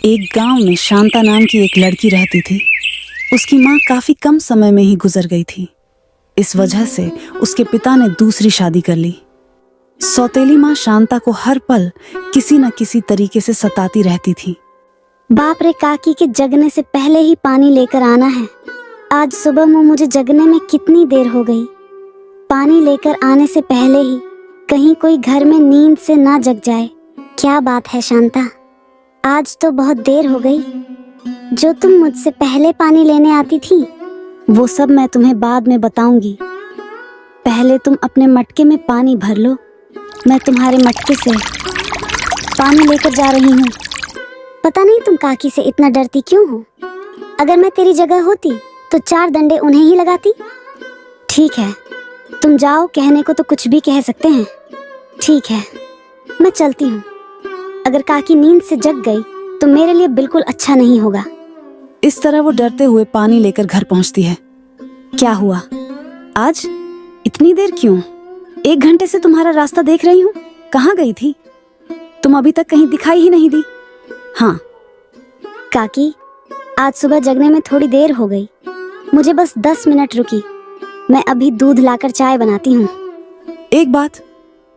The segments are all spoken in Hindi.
एक गांव में शांता नाम की एक लड़की रहती थी। उसकी माँ काफी कम समय में ही गुजर गई थी। इस वजह से उसके पिता ने दूसरी शादी कर ली। सौतेली माँ शांता को हर पल किसी न किसी तरीके से सताती रहती थी। बाप रे, काकी के जगने से पहले ही पानी लेकर आना है। आज सुबह में मुझे जगने में कितनी देर हो गई। पानी लेकर आने से पहले ही कहीं कोई घर में नींद से ना जग जाए। क्या बात है शांता, आज तो बहुत देर हो गई। जो तुम मुझसे पहले पानी लेने आती थी वो सब मैं तुम्हें बाद में बताऊंगी। पहले तुम अपने मटके में पानी भर लो। मैं तुम्हारे मटके से पानी लेकर जा रही हूँ। पता नहीं तुम काकी से इतना डरती क्यों हो। अगर मैं तेरी जगह होती तो 4 डंडे उन्हें ही लगाती। ठीक है, तुम जाओ, कहने को तो कुछ भी कह सकते हैं। ठीक है, मैं चलती हूँ। अगर काकी नींद से जग गई तो मेरे लिए बिल्कुल अच्छा नहीं होगा। इस तरह वो डरते हुए पानी लेकर घर पहुंचती है। क्या हुआ आज इतनी देर क्यों? 1 घंटे से तुम्हारा रास्ता देख रही हूँ। कहाँ गई थी तुम? अभी तक कहीं दिखाई ही नहीं दी। हाँ काकी, आज सुबह जगने में थोड़ी देर हो गई। मुझे बस 10 मिनट रुकी। मैं अभी दूध लाकर चाय बनाती हूँ। एक बात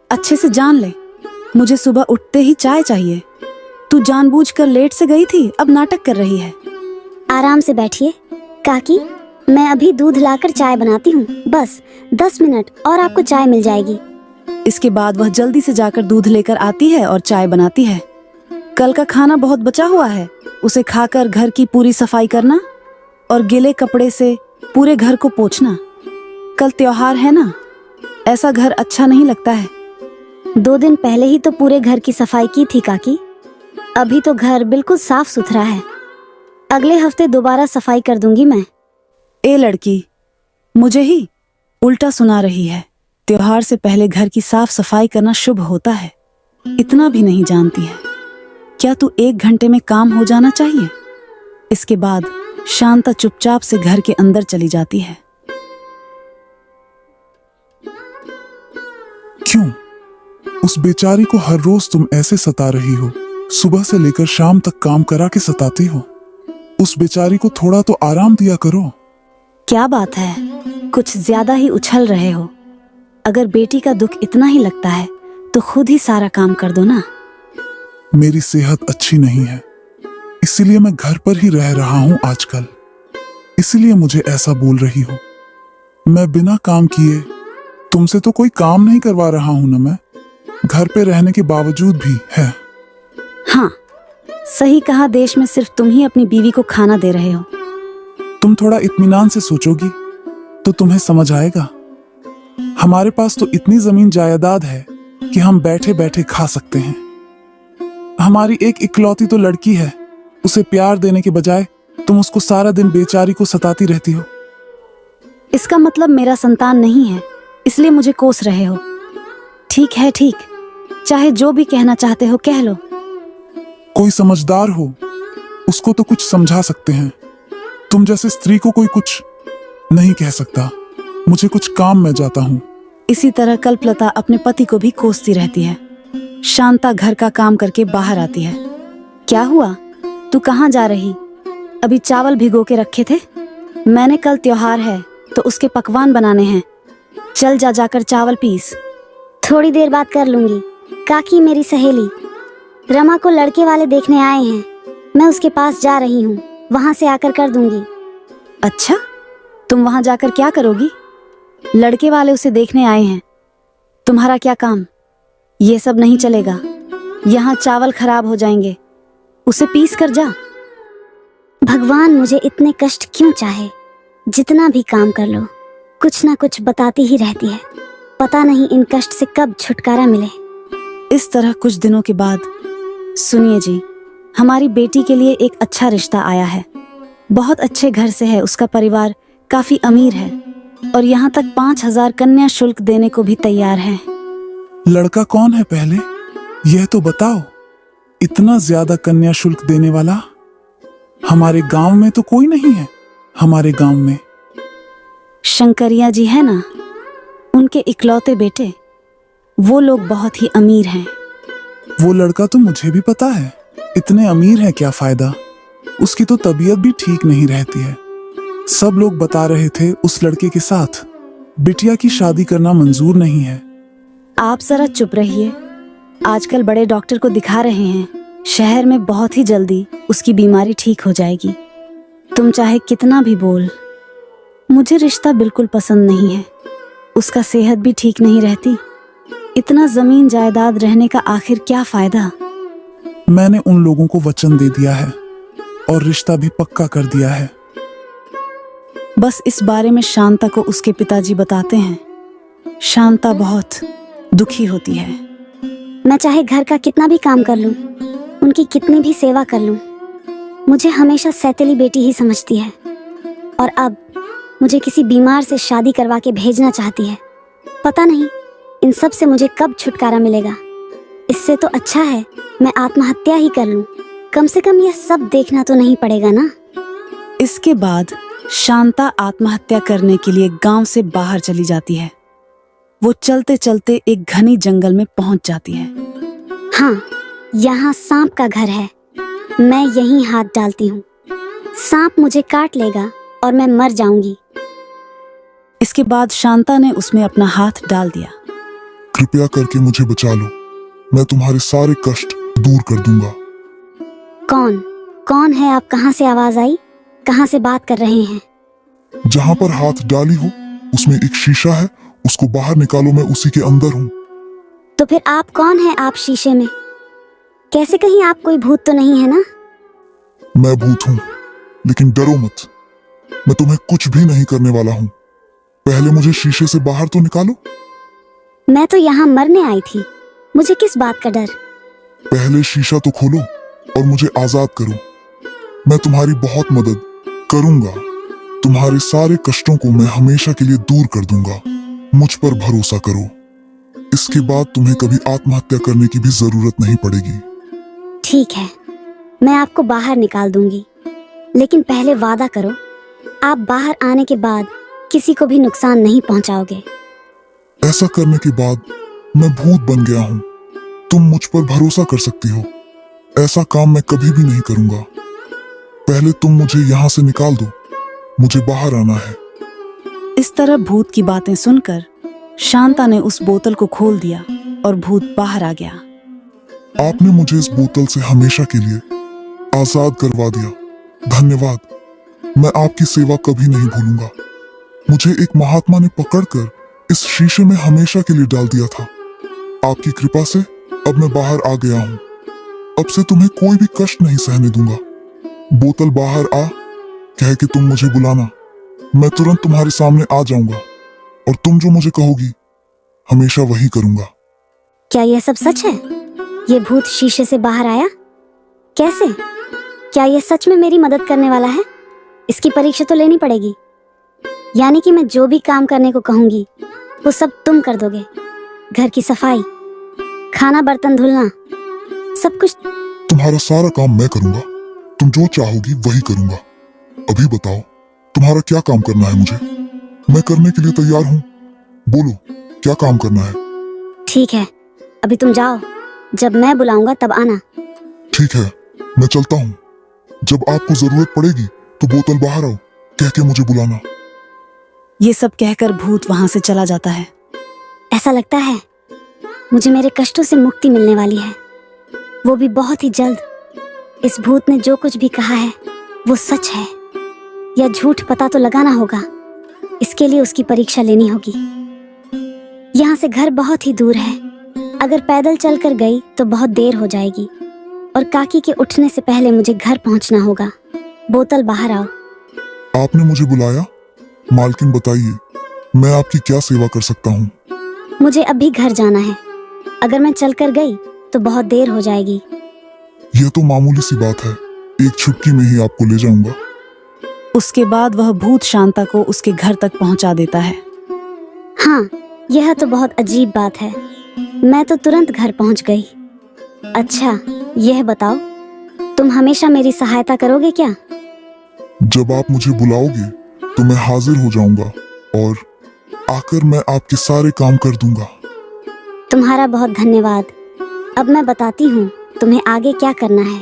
अच्छे से जान ले, मुझे सुबह उठते ही चाय चाहिए। तू जानबूझकर लेट से गई थी, अब नाटक कर रही है। आराम से बैठिए काकी, मैं अभी दूध लाकर चाय बनाती हूँ। बस 10 मिनट और आपको चाय मिल जाएगी। इसके बाद वह जल्दी से जाकर दूध लेकर आती है और चाय बनाती है। कल का खाना बहुत बचा हुआ है, उसे खाकर घर की पूरी सफाई करना और गीले कपड़े से पूरे घर को पोंछना। कल त्योहार है ना, ऐसा घर अच्छा नहीं लगता है। 2 दिन पहले ही तो पूरे घर की सफाई की थी काकी। अभी तो घर बिल्कुल साफ सुथरा है। अगले हफ्ते दोबारा सफाई कर दूंगी मैं। ए लड़की, मुझे ही उल्टा सुना रही है। त्योहार से पहले घर की साफ सफाई करना शुभ होता है, इतना भी नहीं जानती है क्या तू? 1 घंटे में काम हो जाना चाहिए। इसके बाद शांता चुपचाप से घर के अंदर चली जाती है। क्यों उस बेचारी को हर रोज तुम ऐसे सता रही हो? सुबह से लेकर शाम तक काम करा के सताती हो। उस बेचारी को थोड़ा तो आराम दिया करो। क्या बात है, कुछ ज्यादा ही उछल रहे हो। अगर बेटी का दुख इतना ही लगता है तो खुद ही सारा काम कर दो ना। मेरी सेहत अच्छी नहीं है, इसीलिए मैं घर पर ही रह रहा हूँ आजकल। इसीलिए मुझे ऐसा बोल रही हो। मैं बिना काम किए तुमसे तो कोई काम नहीं करवा रहा हूं ना। मैं घर पे रहने के बावजूद भी है। हाँ, सही कहा। देश में सिर्फ तुम ही अपनी बीवी को खाना दे रहे हो। तुम थोड़ा इत्मीनान से सोचोगी तो तुम्हें समझ आएगा। हमारे पास तो इतनी जमीन जायदाद है कि हम बैठे बैठे खा सकते हैं। हमारी एक इकलौती तो लड़की है, उसे प्यार देने के बजाय तुम उसको सारा दिन बेचारी को सताती रहती हो। इसका मतलब मेरा संतान नहीं है, इसलिए मुझे कोस रहे हो। ठीक है, ठीक, चाहे जो भी कहना चाहते हो कह लो। कोई समझदार हो उसको तो कुछ समझा सकते हैं। तुम जैसे स्त्री को कोई कुछ नहीं कह सकता। मुझे कुछ काम, मैं जाता हूँ। इसी तरह कल्पलता अपने पति को भी कोसती रहती है। शांता घर का काम करके बाहर आती है। क्या हुआ, तू कहाँ जा रही? अभी चावल भिगो के रखे थे। मैंने कल त्योहार है तो उसके पकवान बनाने हैं। चल जाकर चावल पीस। थोड़ी देर बाद कर लूंगी काकी। मेरी सहेली रमा को लड़के वाले देखने आए हैं, मैं उसके पास जा रही हूँ। वहां से आकर कर दूंगी। अच्छा, तुम वहां जाकर क्या करोगी? लड़के वाले उसे देखने आए हैं, तुम्हारा क्या काम? ये सब नहीं चलेगा। यहाँ चावल खराब हो जाएंगे, उसे पीस कर जा। भगवान मुझे इतने कष्ट क्यों चाहे? जितना भी काम कर लो, कुछ ना कुछ बताती ही रहती है। पता नहीं इन कष्ट से कब छुटकारा मिले। इस तरह कुछ दिनों के बाद, सुनिए जी, हमारी बेटी के लिए एक अच्छा रिश्ता आया है। बहुत अच्छे घर से है, उसका परिवार काफी अमीर है और यहाँ तक 5000 कन्या शुल्क देने को भी तैयार है। लड़का कौन है पहले यह तो बताओ। इतना ज्यादा कन्या शुल्क देने वाला हमारे गांव में तो कोई नहीं है। हमारे गांव में शंकरिया जी है ना, उनके इकलौते बेटे। वो लोग बहुत ही अमीर हैं। वो लड़का तो मुझे भी पता है। इतने अमीर है क्या फायदा, उसकी तो तबीयत भी ठीक नहीं रहती है। सब लोग बता रहे थे उस लड़के के साथ बिटिया की शादी करना मंजूर नहीं है। आप जरा चुप रहिए। आजकल बड़े डॉक्टर को दिखा रहे हैं, शहर में बहुत ही जल्दी उसकी बीमारी ठीक हो जाएगी। तुम चाहे कितना भी बोल, मुझे रिश्ता बिल्कुल पसंद नहीं है। उसका सेहत भी ठीक नहीं रहती। इतना जमीन जायदाद रहने का आखिर क्या फायदा। मैंने उन लोगों को वचन दे दिया है और रिश्ता भी पक्का कर दिया है। बस इस बारे में शांता को उसके पिताजी बताते हैं। शांता बहुत दुखी होती है। मैं चाहे घर का कितना भी काम कर लूं, उनकी कितनी भी सेवा कर लूं, मुझे हमेशा सैतेली बेटी ही समझती है। और अब मुझे किसी बीमार से शादी करवा के भेजना चाहती है। पता नहीं इन सब से मुझे कब छुटकारा मिलेगा। इससे तो अच्छा है मैं आत्महत्या ही कर लूं। कम से कम यह सब देखना तो नहीं पड़ेगा ना। इसके बाद शांता आत्महत्या करने के लिए गांव से बाहर चली जाती है। वो चलते चलते एक घनी जंगल में पहुंच जाती है। हाँ, यहाँ सांप का घर है। मैं यहीं हाथ डालती हूँ। सांप मुझे काट लेगा और मैं मर जाऊंगी। इसके बाद शांता ने उसमें अपना हाथ डाल दिया। कृपया करके मुझे बचा लो, मैं तुम्हारे सारे कष्ट दूर कर दूंगा। कौन है आप? कहाँ से आवाज आई? कहाँ से बात कर रहे हैं? जहाँ पर हाथ डाली हो उसमें एक शीशा है, उसको बाहर निकालो, मैं उसी के अंदर हूँ। तो फिर आप कौन है? आप शीशे में कैसे? कहीं आप कोई भूत तो नहीं है ना? मैं भूत हूँ, लेकिन डरो मत, मैं तुम्हें कुछ भी नहीं करने वाला हूँ। पहले मुझे शीशे से बाहर तो निकालो। मैं तो यहाँ मरने आई थी, मुझे किस बात का डर? पहले शीशा तो खोलो और मुझे आजाद करो। मैं तुम्हारी बहुत मदद करूंगा। तुम्हारे सारे कष्टों को मैं हमेशा के लिए दूर कर दूंगा। मुझ पर भरोसा करो। इसके बाद तुम्हें कभी आत्महत्या करने की भी जरूरत नहीं पड़ेगी। ठीक है, मैं आपको बाहर निकाल दूंगी, लेकिन पहले वादा करो आप बाहर आने के बाद किसी को भी नुकसान नहीं पहुंचाओगे। ऐसा करने के बाद मैं भूत बन गया हूँ। तुम मुझ पर भरोसा कर सकती हो। ऐसा काम मैं कभी भी नहीं करूंगा। पहले तुम मुझे यहाँ से निकाल दो, मुझे बाहर आना है। इस तरह भूत की बातें सुनकर शांता ने उस बोतल को खोल दिया और भूत बाहर आ गया। आपने मुझे इस बोतल से हमेशा के लिए आजाद करवा दिया। धन्यवाद। मैं आपकी सेवा कभी नहीं भूलूंगा। मुझे एक महात्मा ने पकड़कर इस शीशे में हमेशा के लिए डाल दिया था। आपकी कृपा से अब मैं बाहर आ गया हूँ। अब से तुम्हें कोई भी कष्ट नहीं सहने दूंगा। बोतल बाहर आ कह के तुम मुझे बुलाना, मैं तुरंत तुम्हारे सामने आ जाऊंगा और तुम जो मुझे कहोगी हमेशा वही करूंगा। क्या यह सब सच है? ये भूत शीशे से बाहर आया कैसे? क्या यह सच में मेरी मदद करने वाला है? इसकी परीक्षा तो लेनी पड़ेगी। यानी कि मैं जो भी काम करने को कहूंगी वो सब तुम कर दोगे। घर की सफाई, खाना बर्तन धुलना, सब कुछ। तुम्हारा सारा काम मैं करूंगा। तुम जो चाहोगी वही करूंगा। अभी बताओ तुम्हारा क्या काम करना है? मुझे मैं करने के लिए तैयार हूँ। बोलो क्या काम करना है? ठीक है, अभी तुम जाओ, जब मैं बुलाऊंगा तब आना। ठीक है, मैं चलता हूँ। जब आपको जरूरत पड़ेगी तो बोतल बाहर आओ कह के मुझे बुलाना। ये सब कहकर भूत वहां से चला जाता है। ऐसा लगता है मुझे मेरे कष्टों से मुक्ति मिलने वाली है, वो भी बहुत ही जल्द। इस भूत ने जो कुछ भी कहा है वो सच है या झूठ पता तो लगाना होगा। इसके लिए उसकी परीक्षा लेनी होगी। यहाँ से घर बहुत ही दूर है। अगर पैदल चलकर गई तो बहुत देर हो जाएगी और काकी के उठने से पहले मुझे घर पहुंचना होगा। बोतल बाहर आओ। आपने मुझे बुलाया? मालकिन बताइए मैं आपकी क्या सेवा कर सकता हूँ? मुझे अभी घर जाना है। अगर मैं चलकर गई तो बहुत देर हो जाएगी। यह तो मामूली सी बात है, एक चुटकी में ही आपको ले जाऊंगा। उसके बाद वह भूत शांता को उसके घर तक पहुंचा देता है। हाँ, यह तो बहुत अजीब बात है। मैं तो तुरंत घर पहुंच गई। अच्छा, यह बताओ तुम हमेशा मेरी सहायता करोगे क्या? जब आप मुझे बुलाओगे तो मैं हाजिर हो जाऊंगा और आकर मैं आपके सारे काम कर दूंगा। तुम्हारा बहुत धन्यवाद। अब मैं बताती हूँ तुम्हें आगे क्या करना है।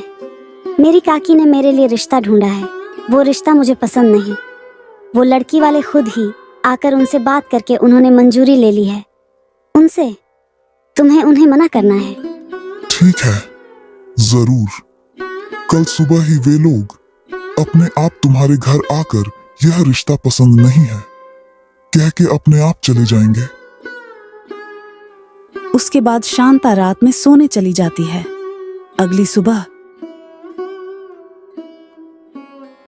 मेरी काकी ने मेरे लिए रिश्ता ढूंढा है। वो रिश्ता मुझे पसंद नहीं। वो लड़की वाले खुद ही आकर उनसे बात करके उन्होंने मंजूरी ले ली है। उनसे तुम्हें उन्हें मना करना है। ठीक है, जरूर। कल सुबह ही वे लोग अपने आप तुम्हारे घर आकर यह रिश्ता पसंद नहीं है कह के अपने आप चले जाएंगे। उसके बाद शांता रात में सोने चली जाती है। अगली सुबह